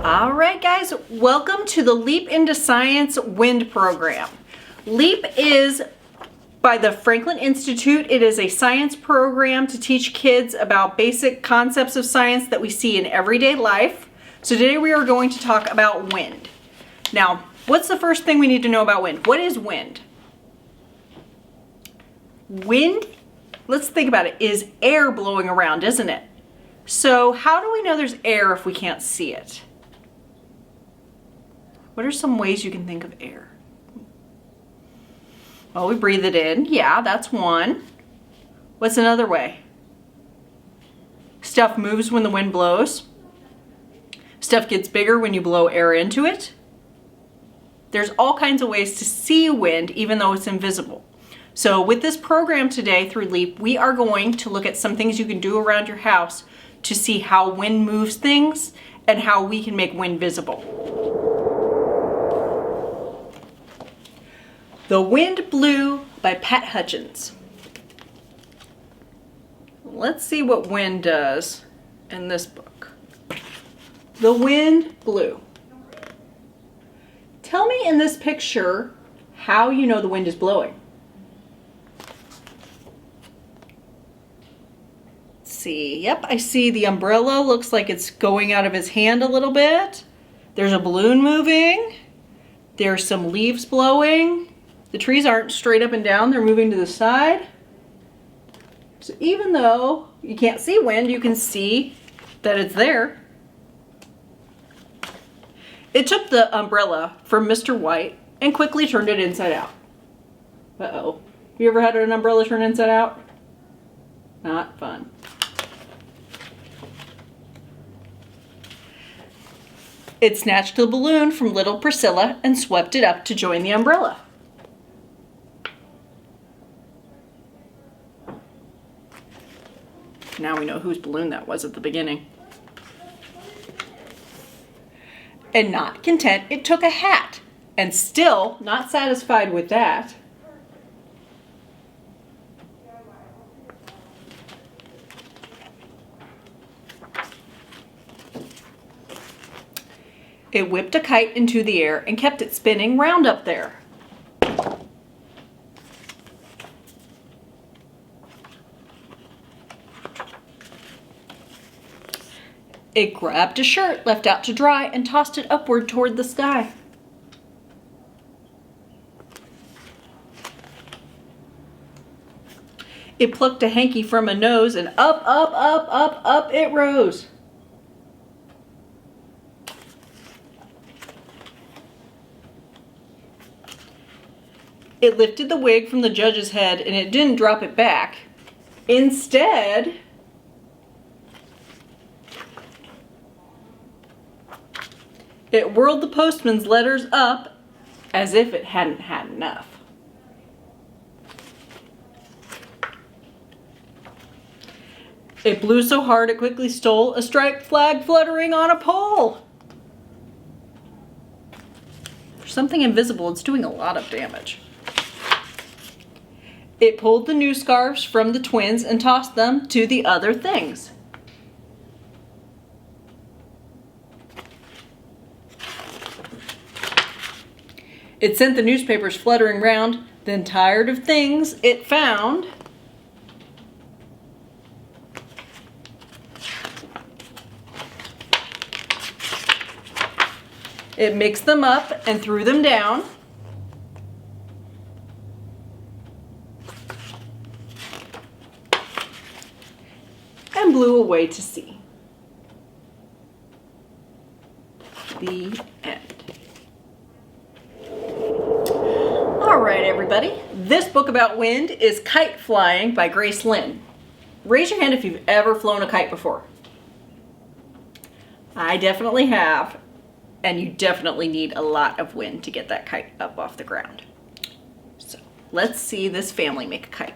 All right, guys, welcome to the Leap into Science Wind program. LEAP is by the Franklin Institute. It is a science program to teach kids about basic concepts of science that we see in everyday life. So today we are going to talk about wind. Now, what's the first thing we need to know about wind? What is wind? Wind, let's think about it, is air blowing around, isn't it? So how do we know there's air if we can't see it? What are some ways you can think of air? Well, we breathe it in. Yeah, that's one. What's another way? Stuff moves when the wind blows. Stuff gets bigger when you blow air into it. There's all kinds of ways to see wind even though it's invisible. So with this program today through LEAP, we are going to look at some things you can do around your house to see how wind moves things and how we can make wind visible. The Wind Blew by Pat Hutchins. Let's see what wind does in this book. The wind blew. Tell me in this picture how you know the wind is blowing. Let's see, yep, I see the umbrella looks like it's going out of his hand a little bit. There's a balloon moving. There's some leaves blowing. The trees aren't straight up and down, they're moving to the side. So even though you can't see wind, you can see that it's there. It took the umbrella from Mr. White and quickly turned it inside out. Uh-oh. Have you ever had an umbrella turn inside out? Not fun. It snatched the balloon from little Priscilla and swept it up to join the umbrella. Now we know whose balloon that was at the beginning. And not content, it took a hat. And still not satisfied with that, it whipped a kite into the air and kept it spinning round up there. It grabbed a shirt left out to dry and tossed it upward toward the sky. It plucked a hanky from a nose and up, up, up, up, up it rose. It lifted the wig from the judge's head and it didn't drop it back. Instead, it whirled the postman's letters up as if it hadn't had enough. It blew so hard it quickly stole a striped flag fluttering on a pole. For something invisible, it's doing a lot of damage. It pulled the new scarves from the twins and tossed them to the other things. It sent the newspapers fluttering round, then tired of things it found, it mixed them up and threw them down. And blew away to sea. The end. All right, everybody. This book about wind is Kite Flying by Grace Lin. Raise your hand if you've ever flown a kite before. I definitely have. And you definitely need a lot of wind to get that kite up off the ground. So let's see this family make a kite.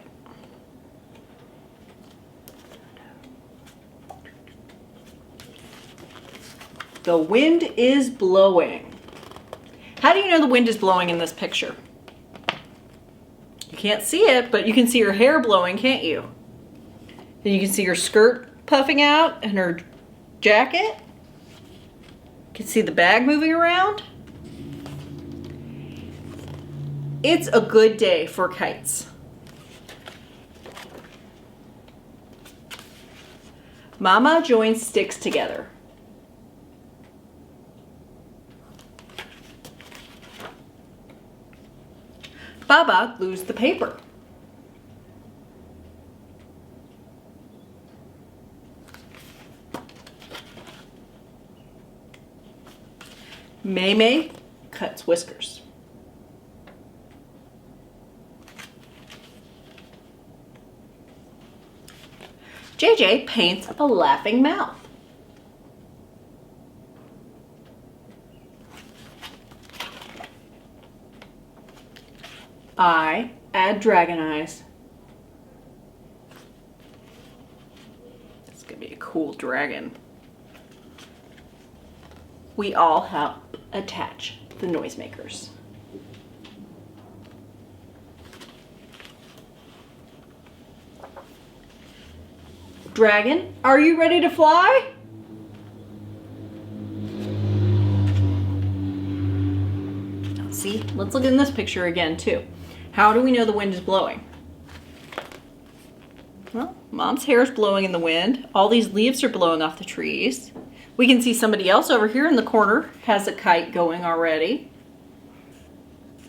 The wind is blowing. How do you know the wind is blowing in this picture? You can't see it, but you can see her hair blowing, can't you? And you can see her skirt puffing out and her jacket. can see the bag moving around. It's a good day for kites. Mama joins sticks together. Baba glues the paper. May cuts whiskers. JJ paints a laughing mouth. I add dragon eyes. It's gonna be a cool dragon. We all help attach the noisemakers. Dragon, are you ready to fly? See, let's look in this picture again too. How do we know the wind is blowing? Well, Mom's hair is blowing in the wind. All these leaves are blowing off the trees. We can see somebody else over here in the corner has a kite going already.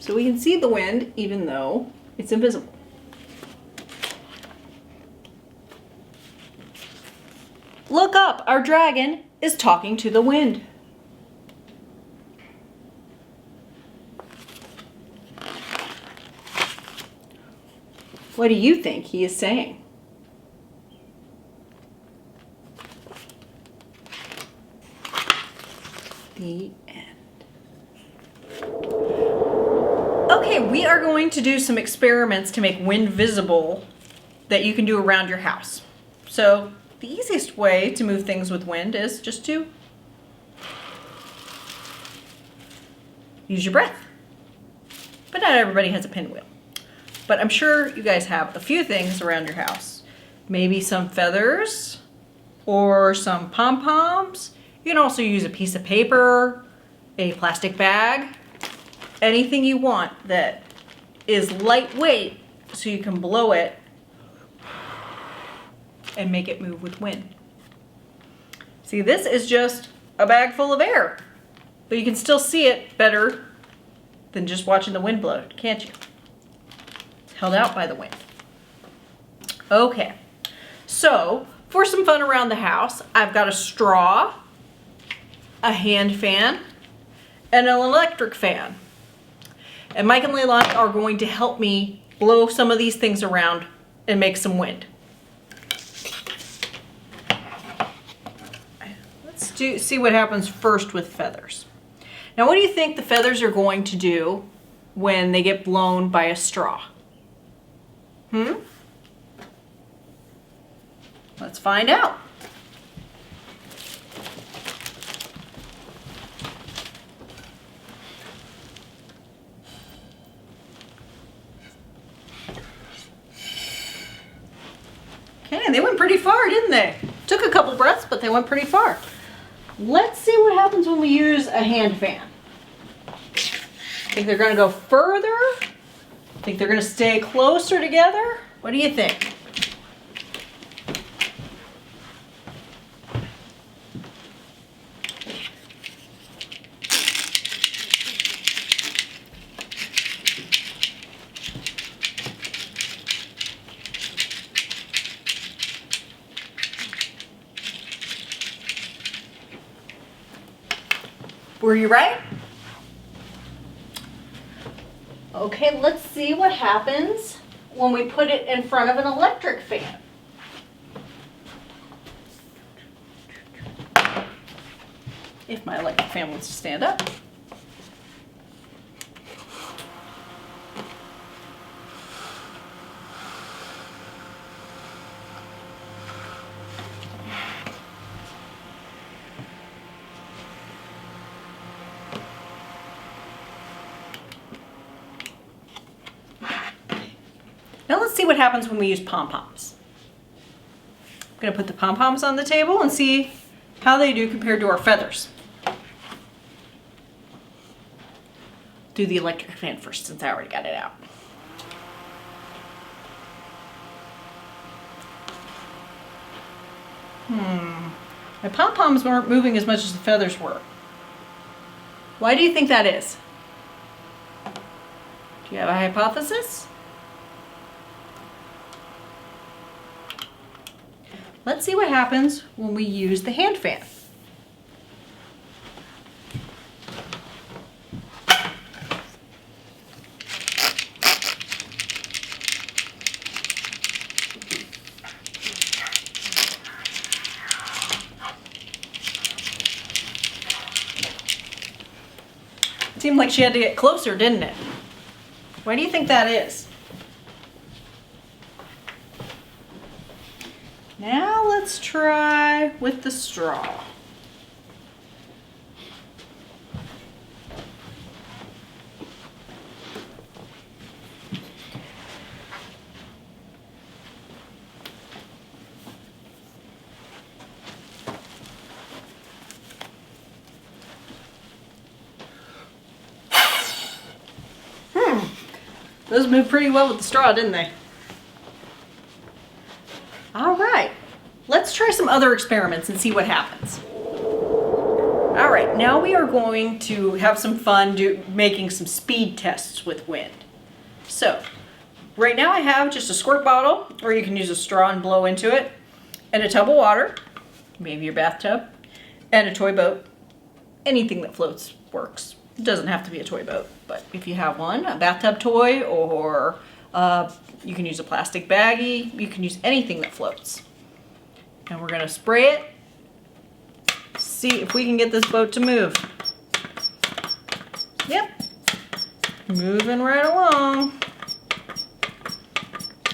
So we can see the wind even though it's invisible. Look up, our dragon is talking to the wind. What do you think he is saying? The end. Okay, we are going to do some experiments to make wind visible that you can do around your house. So the easiest way to move things with wind is just to use your breath. But not everybody has a pinwheel. But I'm sure you guys have a few things around your house. Maybe some feathers or some pom-poms. You can also use a piece of paper, a plastic bag, anything you want that is lightweight so you can blow it and make it move with wind. See, this is just a bag full of air, but you can still see it better than just watching the wind blow, can't you? It's held out by the wind. Okay, so for some fun around the house, I've got a straw, a hand fan, and an electric fan. And Mike and Leilani are going to help me blow some of these things around and make some wind. See what happens first with feathers. Now, what do you think the feathers are going to do when they get blown by a straw? Let's find out. Okay, they went pretty far, didn't they? Took a couple breaths, but they went pretty far. Let's see what happens when we use a hand fan. Think they're gonna go further? Think they're gonna stay closer together? What do you think? Were you right? Okay, let's see what happens when we put it in front of an electric fan. If my electric fan wants to stand up. Now let's see what happens when we use pom-poms. I'm going to put the pom-poms on the table and see how they do compared to our feathers. do the electric fan first since I already got it out. My pom-poms weren't moving as much as the feathers were. Why do you think that is? Do you have a hypothesis? Let's see what happens when we use the hand fan. Seemed like she had to get closer, didn't it? Why do you think that is? Now let's try with the straw. Those moved pretty well with the straw, didn't they? All right, let's try some other experiments and see what happens. All right, now we are going to have some fun making some speed tests with wind. So, right now I have just a squirt bottle, or you can use a straw and blow into it, and a tub of water, maybe your bathtub, and a toy boat. Anything that floats works. It doesn't have to be a toy boat, but if you have one, a bathtub toy, or you can use a plastic baggie, you can use anything that floats. And we're gonna spray it, see if we can get this boat to move. Yep, moving right along.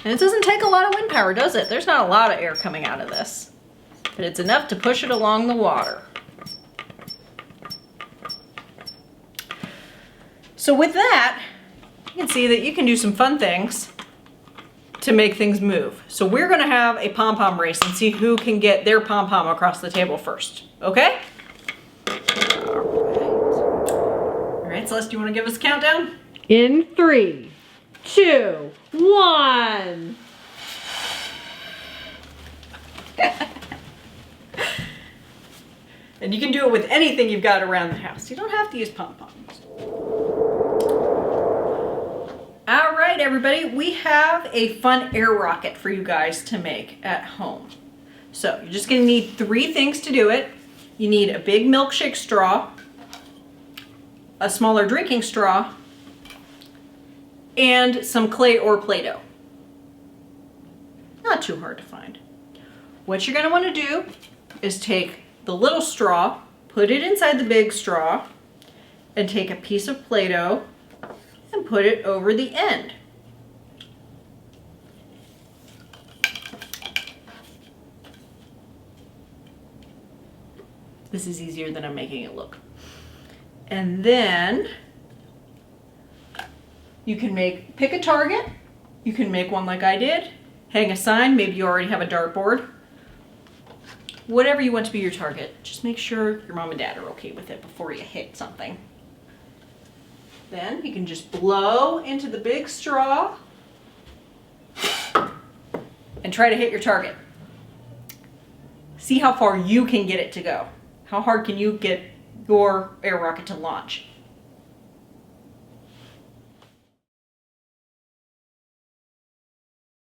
And it doesn't take a lot of wind power, does it? There's not a lot of air coming out of this, but it's enough to push it along the water. So with that, you can see that you can do some fun things to make things move. So we're gonna have a pom-pom race and see who can get their pom-pom across the table first, okay? All right, Celeste, do you wanna give us a countdown? In 3, 2, 1. And you can do it with anything you've got around the house. You don't have to use pom-poms. All right, everybody, we have a fun air rocket for you guys to make at home. So you're just gonna need 3 things to do it. You need a big milkshake straw, a smaller drinking straw, and some clay or Play-Doh. Not too hard to find. What you're gonna wanna do is take the little straw, put it inside the big straw, and take a piece of Play-Doh and put it over the end. This is easier than I'm making it look. And then you can pick a target. You can make one like I did. Hang a sign, maybe you already have a dartboard. Whatever you want to be your target, just make sure your mom and dad are okay with it before you hit something. Then you can just blow into the big straw and try to hit your target. See how far you can get it to go. How hard can you get your air rocket to launch?